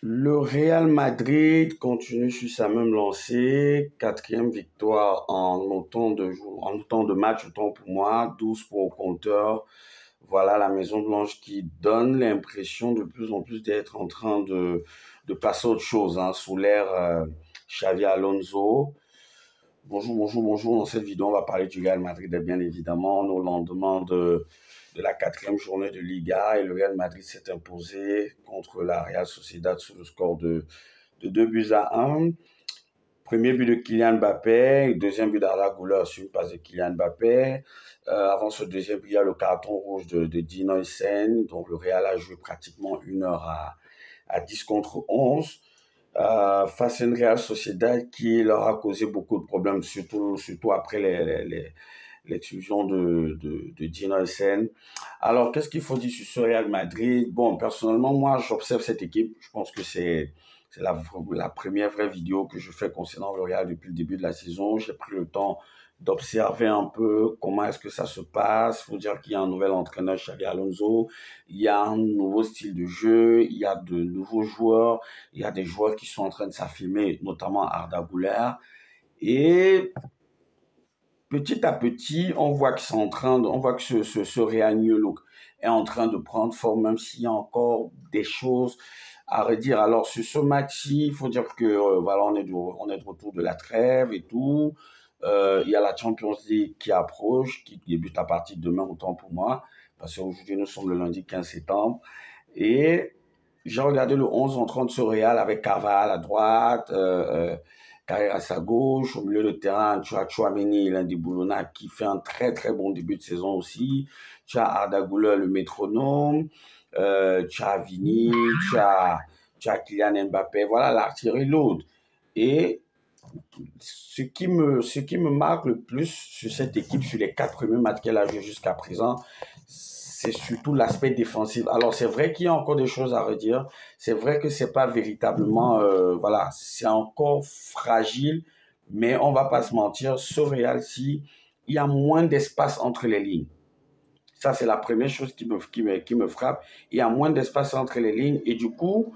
Le Real Madrid continue sur sa même lancée, quatrième victoire en autant de matchs, autant pour moi, 12 pour au compteur. Voilà la Maison Blanche qui donne l'impression de plus en plus d'être en train de passer à autre chose, hein, sous l'ère Xavi Alonso. Bonjour, bonjour, bonjour. Dans cette vidéo, on va parler du Real Madrid, bien évidemment, au lendemain de la quatrième journée de Liga. Et le Real Madrid s'est imposé contre la Real Sociedad sur le score de 2 buts à 1. Premier but de Kylian Mbappé, deuxième but d'Arda Güler sur une passe de Kylian Mbappé. Avant ce deuxième but, il y a le carton rouge de Dino Sen. Donc le Real a joué pratiquement une heure à 10 contre 11 face à une Real Sociedad qui leur a causé beaucoup de problèmes, surtout après l'exclusion de Dino Sen. Alors, qu'est-ce qu'il faut dire sur ce Real Madrid? Bon, personnellement, moi, j'observe cette équipe. Je pense que c'est la première vraie vidéo que je fais concernant le Real depuis le début de la saison. J'ai pris le temps d'observer un peu comment est-ce que ça se passe. Il faut dire qu'il y a un nouvel entraîneur, Xavi Alonso. Il y a un nouveau style de jeu. Il y a de nouveaux joueurs. Il y a des joueurs qui sont en train de s'affirmer, notamment Arda Güler. Et petit à petit, on voit que on voit que ce Real New Look est en train de prendre forme, même s'il y a encore des choses à redire. Alors, sur ce match-ci, il faut dire que, voilà, on est de retour de la trêve et tout. Il y a la Champions League qui approche, qui débute à partir de demain, autant pour moi, parce qu'aujourd'hui, nous sommes le lundi 15 septembre. Et j'ai regardé le 11 entrant de ce Real avec Carvajal à droite, Carrera à sa gauche, au milieu de terrain, tu as Tchouaméni, l'un des Boulonna, qui fait un très très bon début de saison aussi. Tu as Arda Güler, le métronome, tu as Vini, tu as Kylian Mbappé, voilà l'artillerie lourde. Et ce qui me marque le plus sur cette équipe, sur les 4 premiers matchs qu'elle a joué jusqu'à présent, c'est surtout l'aspect défensif. Alors, c'est vrai qu'il y a encore des choses à redire. C'est vrai que c'est pas véritablement, voilà, c'est encore fragile, mais on va pas se mentir, ce Real-ci, il y a moins d'espace entre les lignes. Ça, c'est la première chose qui me frappe. Il y a moins d'espace entre les lignes et du coup,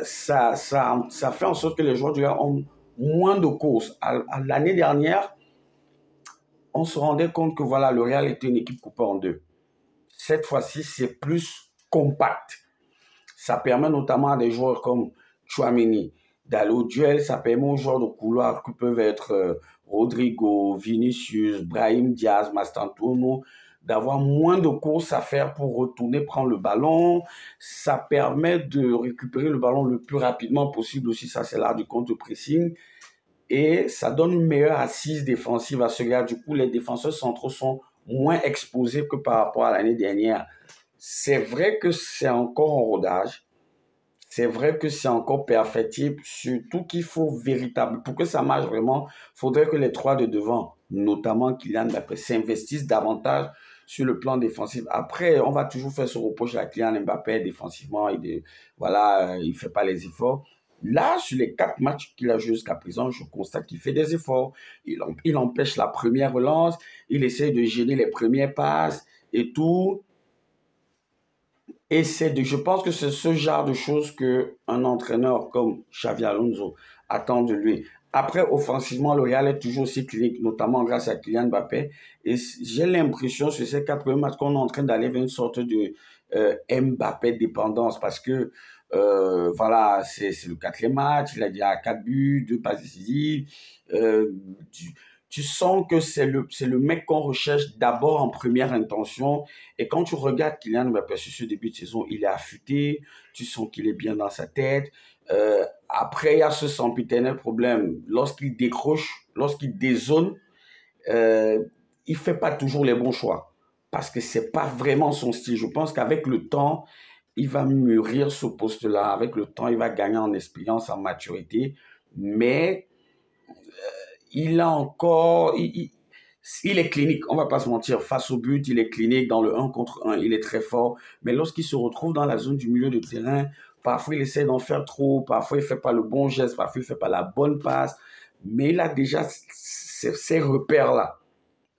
ça fait en sorte que les joueurs du Real ont moins de courses. L'année dernière, on se rendait compte que voilà, le Real était une équipe coupée en deux. Cette fois-ci, c'est plus compact. Ça permet notamment à des joueurs comme Tchouaméni d'aller au duel. Ça permet aux joueurs de couloir qui peuvent être Rodrigo, Vinicius, Brahim Diaz, Mastantuono, d'avoir moins de courses à faire pour retourner prendre le ballon. Ça permet de récupérer le ballon le plus rapidement possible aussi. Ça, c'est l'art du contre-pressing. Et ça donne une meilleure assise défensive à ce gars. Du coup, les défenseurs centraux sont moins exposés que par rapport à l'année dernière. C'est vrai que c'est encore en rodage. C'est vrai que c'est encore perfectible. Surtout qu'il faut véritablement, pour que ça marche vraiment, il faudrait que les trois de devant, notamment Kylian Mbappé, s'investissent davantage sur le plan défensif. Après, on va toujours faire ce reproche à Kylian Mbappé défensivement. Voilà, il fait pas les efforts. Là, sur les 4 matchs qu'il a joué jusqu'à présent, je constate qu'il fait des efforts. Il empêche la première relance, il essaie de gêner les premières passes et tout. Et je pense que c'est ce genre de choses qu'un entraîneur comme Xavi Alonso attend de lui. Après, offensivement, le Real est toujours aussi clinique, notamment grâce à Kylian Mbappé. Et j'ai l'impression, sur ces 4 premiers matchs, qu'on est en train d'aller vers une sorte de Mbappé dépendance parce que, voilà, c'est le 4e match, il a déjà 4 buts, 2 passes décisives. Euh, tu sens que c'est le mec qu'on recherche d'abord en première intention. Et quand tu regardes Kylian Mbappé sur ce début de saison, il est affûté, tu sens qu'il est bien dans sa tête. Après, il y a ce sempiternel problème. Lorsqu'il décroche, lorsqu'il dézone, euh, il fait pas toujours les bons choix. Parce que c'est pas vraiment son style. Je pense qu'avec le temps, il va mûrir ce poste-là. Avec le temps, il va gagner en expérience, en maturité. Mais il a encore, il est clinique, on va pas se mentir, face au but, il est clinique, dans le 1 contre 1, il est très fort, mais lorsqu'il se retrouve dans la zone du milieu de terrain, parfois il essaie d'en faire trop, parfois il fait pas le bon geste, parfois il fait pas la bonne passe, mais il a déjà ces repères-là.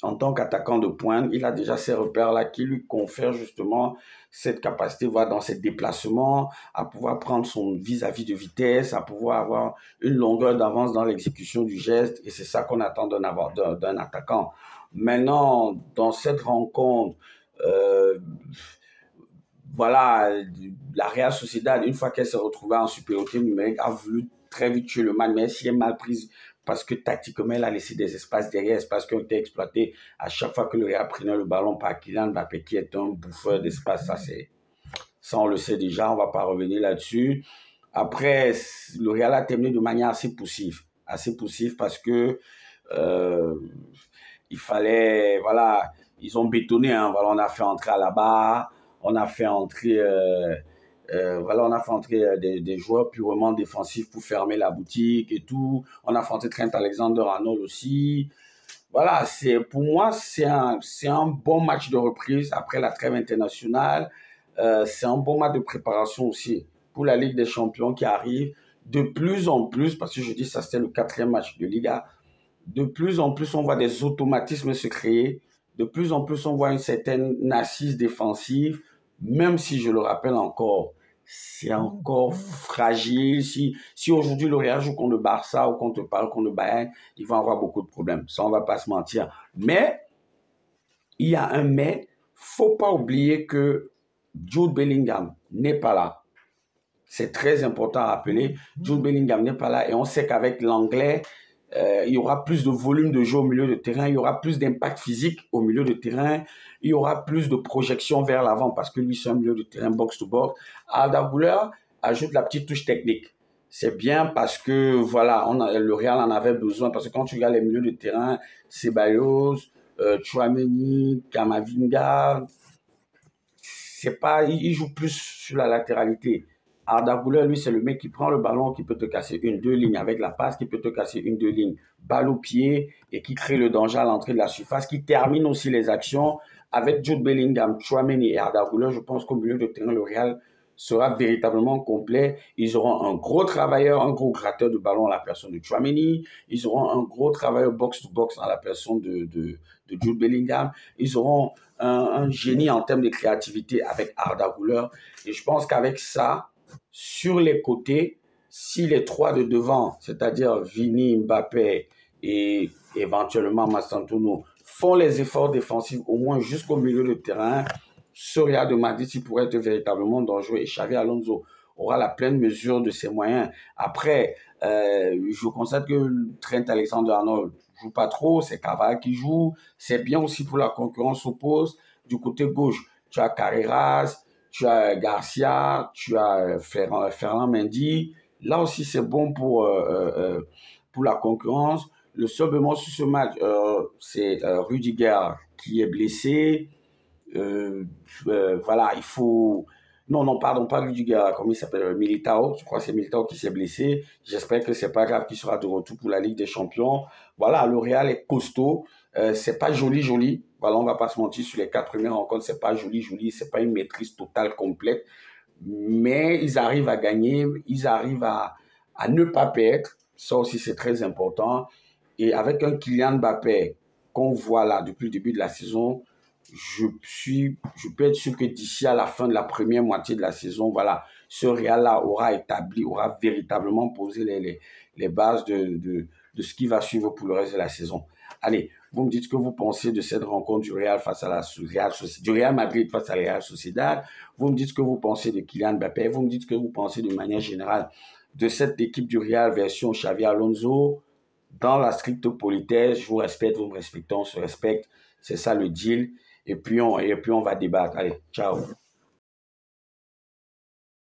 en tant qu'attaquant de pointe, il a déjà ces repères-là qui lui confèrent justement cette capacité, voilà, dans ses déplacements, à pouvoir prendre son vis-à-vis de vitesse, à pouvoir avoir une longueur d'avance dans l'exécution du geste. Et c'est ça qu'on attend d'un attaquant. Maintenant, dans cette rencontre, euh, voilà, la Real Sociedad, une fois qu'elle s'est retrouvée en supériorité numérique, a voulu très vite tuer le match, mais si elle est mal prise parce que tactiquement, elle a laissé des espaces derrière, espaces qui ont été exploités à chaque fois que le Real prenait le ballon par Kylian Mbappé, qui est un bouffeur d'espace. Ça, on le sait déjà, on ne va pas revenir là-dessus. Après, le Real a terminé de manière assez poussive parce que euh, il fallait, voilà, ils ont bétonné, hein, voilà, on a fait entrer à la barre, on a fait entrer, voilà, on a fait entrer des joueurs purement défensifs pour fermer la boutique et tout. On a fait entrer Trent Alexander-Arnold aussi. Voilà, pour moi, c'est un bon match de reprise après la trêve internationale. C'est un bon match de préparation aussi pour la Ligue des Champions qui arrive de plus en plus, parce que je dis ça, c'était le quatrième match de Liga. De plus en plus, on voit des automatismes se créer. De plus en plus, on voit une certaine assise défensive, même si je le rappelle encore, c'est encore fragile. Si aujourd'hui le Real joue contre le Barça ou contre le Bayern, ils vont avoir beaucoup de problèmes. Ça, on va pas se mentir. Mais, il y a un mais, faut pas oublier que Jude Bellingham n'est pas là. C'est très important à rappeler. Jude Bellingham n'est pas là et on sait qu'avec l'anglais, il y aura plus de volume de jeu au milieu de terrain, il y aura plus d'impact physique au milieu de terrain, il y aura plus de projection vers l'avant parce que lui, c'est un milieu de terrain box-to-box. Arda Güler ajoute la petite touche technique. C'est bien parce que, voilà, le Real en avait besoin parce que quand tu regardes les milieux de terrain, Ceballos, Tchouaméni, Camavinga, il joue plus sur la latéralité. Arda Güler, lui, c'est le mec qui prend le ballon, qui peut te casser une, deux lignes avec la passe, qui peut te casser une, deux lignes, balle au pied et qui crée le danger à l'entrée de la surface, qui termine aussi les actions. Avec Jude Bellingham, Tchouaméni et Arda Güler, je pense qu'au milieu de terrain, le Real sera véritablement complet. Ils auront un gros travailleur, un gros gratteur de ballon à la personne de Tchouaméni. Ils auront un gros travailleur box-to-box à la personne de Jude Bellingham. Ils auront un génie en termes de créativité avec Arda Güler. Et je pense qu'avec ça, sur les côtés, si les trois de devant, c'est-à-dire Vini, Mbappé et éventuellement Mastantuono, font les efforts défensifs au moins jusqu'au milieu de terrain, ce Real de Madrid, il pourrait être véritablement dangereux et Xavi Alonso aura la pleine mesure de ses moyens. Après, je constate que Trent Alexander-Arnold joue pas trop, c'est Cavani qui joue, c'est bien aussi pour la concurrence opposée. Du côté gauche, tu as Carreras, tu as Garcia, tu as Ferland Mendy. Là aussi, c'est bon pour la concurrence. Le seul bémol sur ce match, c'est Rudiger qui est blessé. Voilà, il faut... Non, non, pardon, pas Rudiger, comment il s'appelle? Militao, je crois que c'est Militao qui s'est blessé. J'espère que c'est pas grave qu'il sera de retour pour la Ligue des Champions. Voilà, le Real est costaud. C'est pas joli. Voilà, on va pas se mentir, sur les 4 premières rencontres, c'est pas joli. C'est pas une maîtrise totale, complète. Mais ils arrivent à gagner, ils arrivent à ne pas perdre. Ça aussi, c'est très important. Et avec un Kylian Mbappé qu'on voit là depuis le début de la saison, je peux être sûr que d'ici à la fin de la première moitié de la saison, voilà, ce Real-là aura véritablement posé les bases de ce qui va suivre pour le reste de la saison. Allez, vous me dites ce que vous pensez de cette rencontre du Real face à du Real Madrid face à la Real Sociedad. Vous me dites ce que vous pensez de Kylian Mbappé. Vous me dites ce que vous pensez de manière générale de cette équipe du Real version Xavi Alonso. Dans la stricte politesse, je vous respecte, vous me respectez, on se respecte. C'est ça le deal. Et puis on va débattre. Allez, ciao.